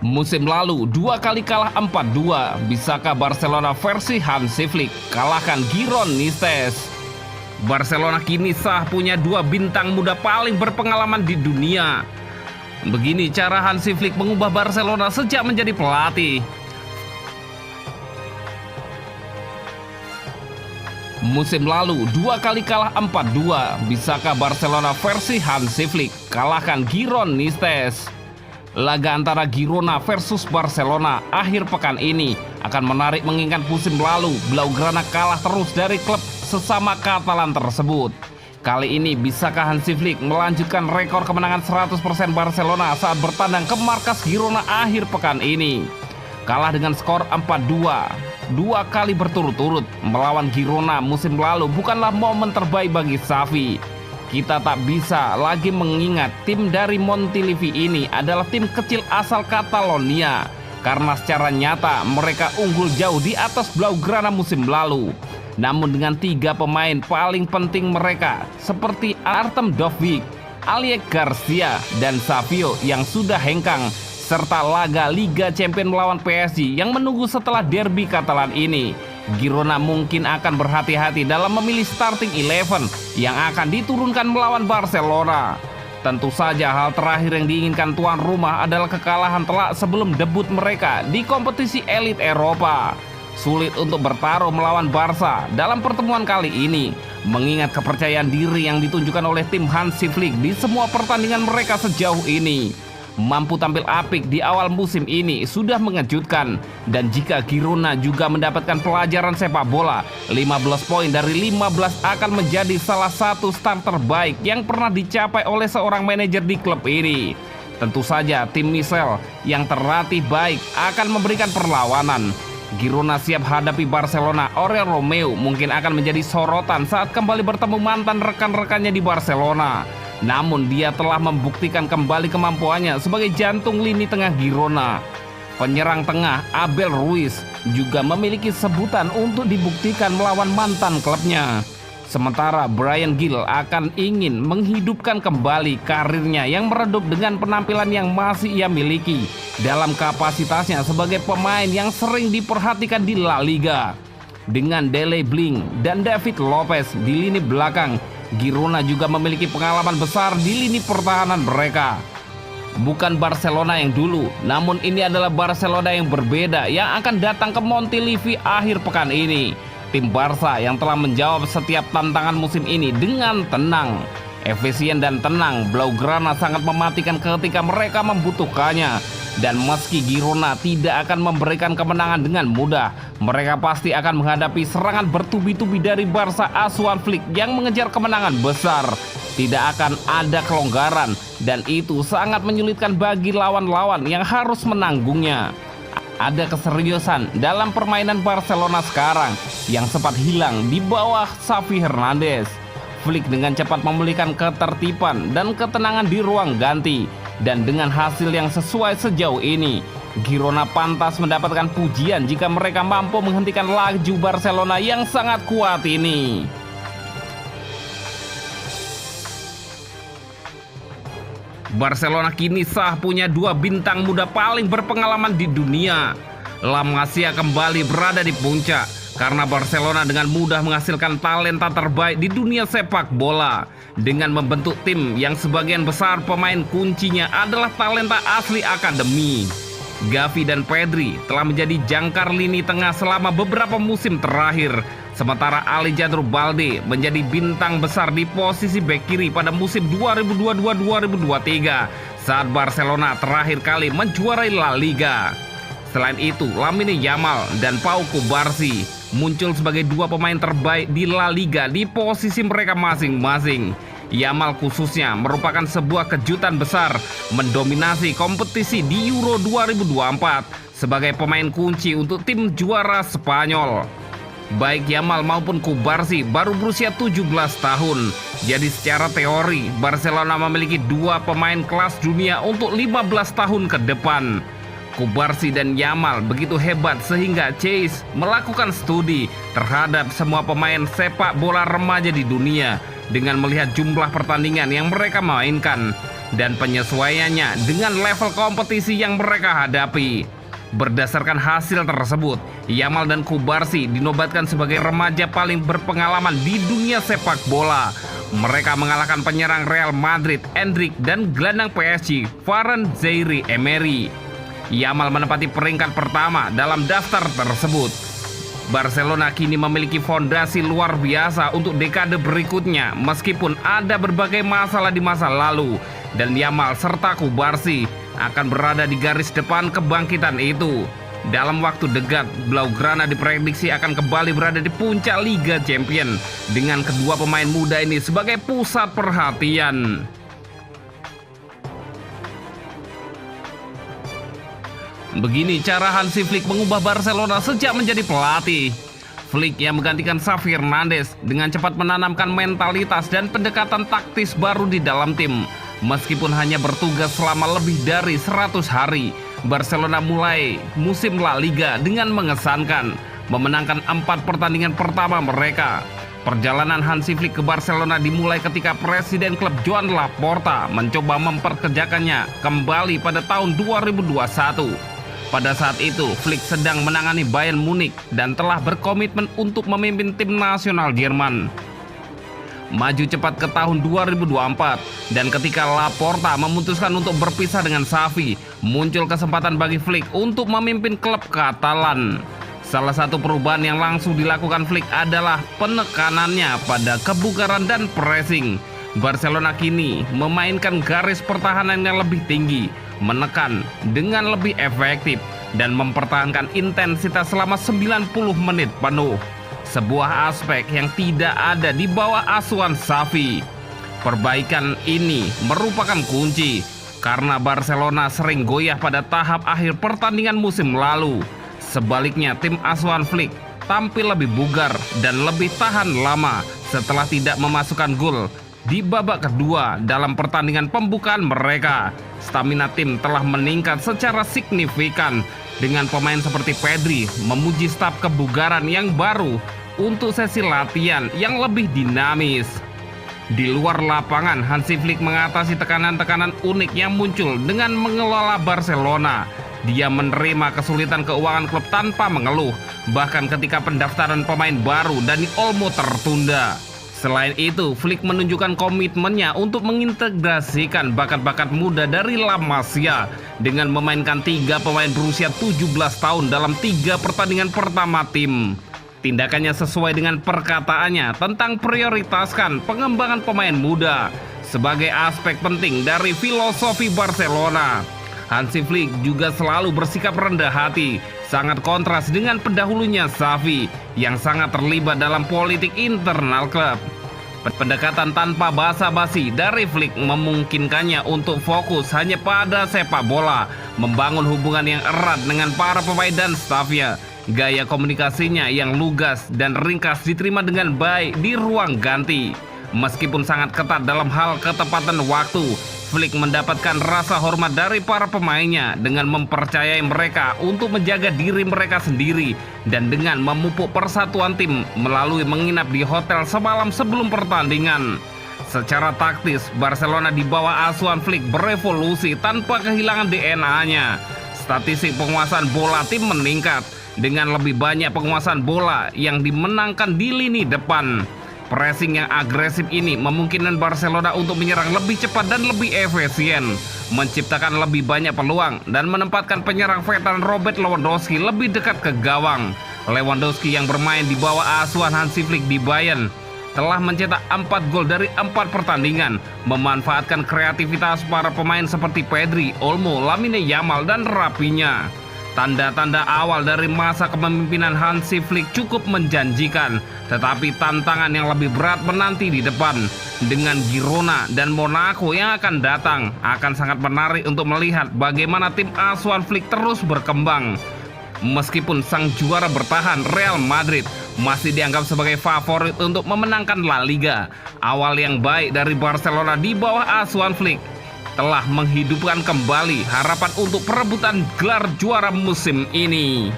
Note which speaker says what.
Speaker 1: Musim lalu 2 kali kalah 4-2. Bisakah Barcelona versi Hansi Flick kalahkan Giron Nistes? Barcelona kini sah punya 2 bintang muda paling berpengalaman di dunia. Begini cara Hansi Flick mengubah Barcelona sejak menjadi pelatih. Musim lalu 2 kali kalah 4-2. Bisakah Barcelona versi Hansi Flick kalahkan Giron Nistes? Laga antara Girona versus Barcelona akhir pekan ini akan menarik mengingat musim lalu Blaugrana kalah terus dari klub sesama Katalan tersebut. Kali ini bisakah Hansi Flick melanjutkan rekor kemenangan 100% Barcelona saat bertandang ke markas Girona akhir pekan ini? Kalah dengan skor 4-2 2 kali berturut-turut melawan Girona musim lalu bukanlah momen terbaik bagi Xavi. Kita tak bisa lagi mengingat tim dari Montilivi ini adalah tim kecil asal Catalonia, karena secara nyata mereka unggul jauh di atas Blaugrana musim lalu. Namun dengan 3 pemain paling penting mereka seperti Artem Dovbyk, Aliek Garcia, dan Savio yang sudah hengkang, serta laga Liga Champions melawan PSG yang menunggu setelah derby Katalan ini, Girona mungkin akan berhati-hati dalam memilih starting 11 yang akan diturunkan melawan Barcelona. Tentu saja hal terakhir yang diinginkan tuan rumah adalah kekalahan telak sebelum debut mereka di kompetisi elit Eropa. Sulit untuk bertaruh melawan Barca dalam pertemuan kali ini, mengingat kepercayaan diri yang ditunjukkan oleh tim Hansi Flick di semua pertandingan mereka sejauh ini. Mampu tampil apik di awal musim ini sudah mengejutkan, dan jika Girona juga mendapatkan pelajaran sepak bola, 15 poin dari 15 akan menjadi salah satu start terbaik yang pernah dicapai oleh seorang manajer di klub ini. Tentu saja tim Michel yang terlatih baik akan memberikan perlawanan. Girona siap hadapi Barcelona. Oriol Romeu mungkin akan menjadi sorotan saat kembali bertemu mantan rekan-rekannya di Barcelona. Namun dia telah membuktikan kembali kemampuannya sebagai jantung lini tengah Girona. Penyerang tengah Abel Ruiz juga memiliki sebutan untuk dibuktikan melawan mantan klubnya. Sementara Bryan Gil akan ingin menghidupkan kembali karirnya yang meredup dengan penampilan yang masih ia miliki dalam kapasitasnya sebagai pemain yang sering diperhatikan di La Liga. Dengan Dele Blind dan David Lopez di lini belakang, Girona juga memiliki pengalaman besar di lini pertahanan mereka. Bukan Barcelona yang dulu, namun ini adalah Barcelona yang berbeda yang akan datang ke Montilivi akhir pekan ini. Tim Barca yang telah menjawab setiap tantangan musim ini dengan tenang, efisien dan tenang. Blaugrana sangat mematikan ketika mereka membutuhkannya. Dan meski Girona tidak akan memberikan kemenangan dengan mudah, mereka pasti akan menghadapi serangan bertubi-tubi dari Barca asuhan Flick yang mengejar kemenangan besar. Tidak akan ada kelonggaran, dan itu sangat menyulitkan bagi lawan-lawan yang harus menanggungnya. Ada keseriusan dalam permainan Barcelona sekarang yang sempat hilang di bawah Xavi Hernandez. Flick dengan cepat memulihkan ketertiban dan ketenangan di ruang ganti. Dan dengan hasil yang sesuai sejauh ini, Girona pantas mendapatkan pujian jika mereka mampu menghentikan laju Barcelona yang sangat kuat ini. Barcelona kini sah punya 2 bintang muda paling berpengalaman di dunia. La Masia kembali berada di puncak karena Barcelona dengan mudah menghasilkan talenta terbaik di dunia sepak bola dengan membentuk tim yang sebagian besar pemain kuncinya adalah talenta asli akademi. Gavi dan Pedri telah menjadi jangkar lini tengah selama beberapa musim terakhir, sementara Alejandro Balde menjadi bintang besar di posisi bek kiri pada musim 2022-2023 saat Barcelona terakhir kali menjuarai La Liga. Selain itu, Lamine Yamal dan Pau Cubarsí muncul sebagai 2 pemain terbaik di La Liga di posisi mereka masing-masing. Yamal khususnya merupakan sebuah kejutan besar mendominasi kompetisi di Euro 2024 sebagai pemain kunci untuk tim juara Spanyol. Baik Yamal maupun Cubarsí baru berusia 17 tahun. Jadi secara teori Barcelona memiliki 2 pemain kelas dunia untuk 15 tahun ke depan. Cubarsí dan Yamal begitu hebat sehingga Chase melakukan studi terhadap semua pemain sepak bola remaja di dunia dengan melihat jumlah pertandingan yang mereka mainkan dan penyesuaiannya dengan level kompetisi yang mereka hadapi. Berdasarkan hasil tersebut, Yamal dan Kubarsi dinobatkan sebagai remaja paling berpengalaman di dunia sepak bola. Mereka mengalahkan penyerang Real Madrid, Endrick, dan gelandang PSG, Varane Zaïre-Emery. Yamal menempati peringkat pertama dalam daftar tersebut. Barcelona kini memiliki fondasi luar biasa untuk dekade berikutnya meskipun ada berbagai masalah di masa lalu, dan Yamal serta Kubarsi akan berada di garis depan kebangkitan itu. Dalam waktu dekat, Blaugrana diprediksi akan kembali berada di puncak Liga Champions dengan kedua pemain muda ini sebagai pusat perhatian. Begini cara Hansi Flick mengubah Barcelona sejak menjadi pelatih. Flick yang menggantikan Xavi Hernandez dengan cepat menanamkan mentalitas dan pendekatan taktis baru di dalam tim. Meskipun hanya bertugas selama lebih dari 100 hari, Barcelona mulai musim La Liga dengan mengesankan, memenangkan 4 pertandingan pertama mereka. Perjalanan Hansi Flick ke Barcelona dimulai ketika presiden klub Joan Laporta mencoba memperkerjakannya kembali pada tahun 2021. Pada saat itu, Flick sedang menangani Bayern Munich dan telah berkomitmen untuk memimpin tim nasional Jerman. Maju cepat ke tahun 2024, dan ketika Laporta memutuskan untuk berpisah dengan Xavi, muncul kesempatan bagi Flick untuk memimpin klub Katalan. Salah satu perubahan yang langsung dilakukan Flick adalah penekanannya pada kebugaran dan pressing. Barcelona kini memainkan garis pertahanan yang lebih tinggi, menekan dengan lebih efektif, dan mempertahankan intensitas selama 90 menit penuh. Sebuah aspek yang tidak ada di bawah asuhan Xavi. Perbaikan ini merupakan kunci karena Barcelona sering goyah pada tahap akhir pertandingan musim lalu. Sebaliknya, tim asuhan Flick tampil lebih bugar dan lebih tahan lama setelah tidak memasukkan gol di babak kedua dalam pertandingan pembukaan mereka. Stamina tim telah meningkat secara signifikan dengan pemain seperti Pedri memuji staf kebugaran yang baru untuk sesi latihan yang lebih dinamis. Di luar lapangan, Hansi Flick mengatasi tekanan-tekanan unik yang muncul dengan mengelola Barcelona. Dia menerima kesulitan keuangan klub tanpa mengeluh, bahkan ketika pendaftaran pemain baru Dani Olmo tertunda. Selain itu, Flick menunjukkan komitmennya untuk mengintegrasikan bakat-bakat muda dari La Masia dengan memainkan 3 pemain berusia 17 tahun dalam 3 pertandingan pertama tim. Tindakannya sesuai dengan perkataannya tentang prioritaskan pengembangan pemain muda sebagai aspek penting dari filosofi Barcelona. Hansi Flick juga selalu bersikap rendah hati, sangat kontras dengan pendahulunya Xavi yang sangat terlibat dalam politik internal klub. Pendekatan tanpa basa-basi dari Flick memungkinkannya untuk fokus hanya pada sepak bola, membangun hubungan yang erat dengan para pemain dan stafnya. Gaya komunikasinya yang lugas dan ringkas diterima dengan baik di ruang ganti. Meskipun sangat ketat dalam hal ketepatan waktu, Flick mendapatkan rasa hormat dari para pemainnya dengan mempercayai mereka untuk menjaga diri mereka sendiri dan dengan memupuk persatuan tim melalui menginap di hotel semalam sebelum pertandingan. Secara taktis, Barcelona di bawah asuhan Flick berevolusi tanpa kehilangan DNA-nya. Statistik penguasaan bola tim meningkat dengan lebih banyak penguasaan bola yang dimenangkan di lini depan. Pressing yang agresif ini memungkinkan Barcelona untuk menyerang lebih cepat dan lebih efisien, menciptakan lebih banyak peluang dan menempatkan penyerang veteran Robert Lewandowski lebih dekat ke gawang. Lewandowski yang bermain di bawah asuhan Hansi Flick di Bayern telah mencetak 4 gol dari 4 pertandingan, memanfaatkan kreativitas para pemain seperti Pedri, Olmo, Lamine Yamal, dan Rafinha. Tanda-tanda awal dari masa kepemimpinan Hansi Flick cukup menjanjikan, tetapi tantangan yang lebih berat menanti di depan. Dengan Girona dan Monaco yang akan datang, akan sangat menarik untuk melihat bagaimana tim asuhan Flick terus berkembang. Meskipun sang juara bertahan Real Madrid masih dianggap sebagai favorit untuk memenangkan La Liga, awal yang baik dari Barcelona di bawah asuhan Flick telah menghidupkan kembali harapan untuk perebutan gelar juara musim ini.